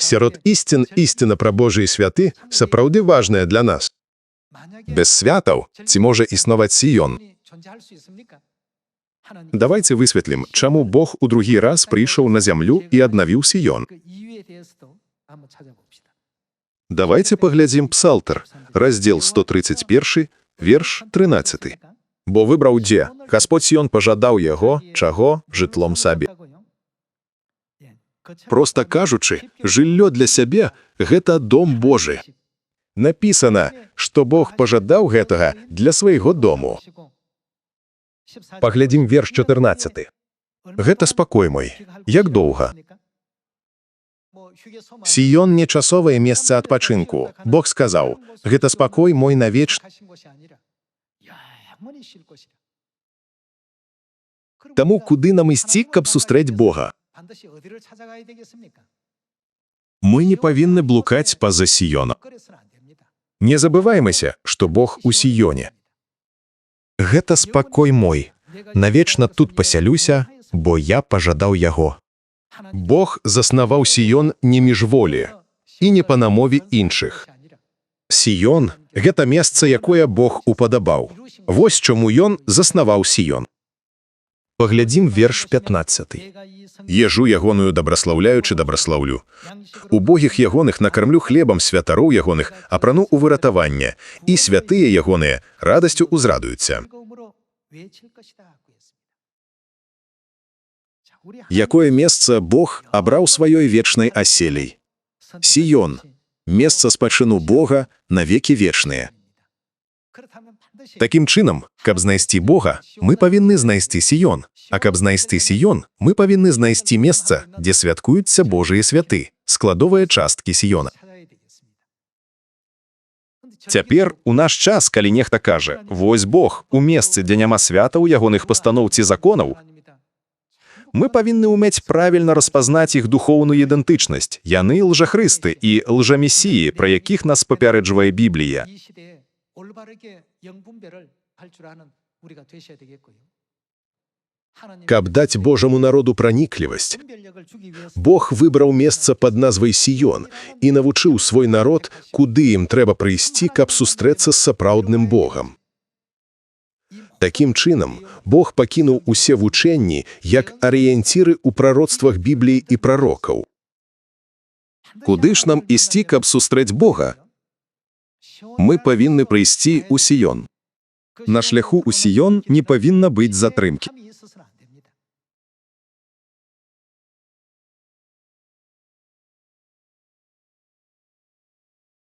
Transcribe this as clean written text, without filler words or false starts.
Сярод ісцін істина пра Божыя святы сапраўды важная для нас. Без святаў ці можа існаваць Сіён? Давайте высветлім, чаму Бог у другі раз прыйшоў на зямлю і аднавіў Сіён. Давайте паглядзім Псалтар, раздзел 131, верш 13. Бо выбраў дзе? Гасподь Сіён пажадаў яго, чаго? Жытлом сабе. Проста кажучы, жыллё для сябе – гэта дом Божы. Напісана, што Бог пажадаў гэтага для свайго дому. Паглядзім верш 14. Гэта спакой мой. Як доўга? Сіён не часовае месца адпачынку. Бог сказаў, гэта спакой мой навеч. Таму куды нам ісці, каб сустрэць Бога? Мы не павінны блукаць па-за Сіёна. Не забываймася, што Бог у Сіёне. Гэта спакой мой. Навечна тут пасялюся, бо я пажадаў яго. Бог заснаваў Сіён не міжволі і не па намове іншых. Сіён – гэта месца, якое Бог упадабаў. Вось чаму ён заснаваў Сіён. Паглядзім верш 15. Ежу ягоную дабраслаўляючы дабраслаўлю. Убогіх ягоных накармлю хлебам святароў ягоных, апрану ў выратаванне, і святыя ягоныя радасцю узрадуюцца. Якое месца Бог абраў сваёй вечнай аселей? Сіён – месца спачыну Бога на векі вечныя. Такім чынам, каб знайсці Бога, мы павінны знайсці Сіён, а каб знайсці Сіён, мы павінны знайсці месца, дзе святкуюцца Божыя святы, складовыя часткі Сіёна. Цяпер, у наш час, калі нехта кажа, вось Бог, у месцы, дзе няма святаў, ягоных пастаноў ці законаў, мы павінны ўмець правільна распазнаць іх духоўную ідэнтычнасць. Яны лжахрысты і лжамесіі, пра якіх нас папярэджвае Біблія. Каб даць Божаму народу праніклівасць, Бог выбраў месца пад назвай Сіён і навучыў свой народ, куды ім трэба прыйсці, каб сустрэцца з сапраўдным Богам. Такім чынам, Бог пакінуў усе вучэнні як арыенціры ў прароцтвах Бібліі і прарокаў. Куды ж нам ісці, каб сустрэць Бога? Мы павінны прыйсці ў Сіён. На шляху ў Сіён не павінна быць затрымкі.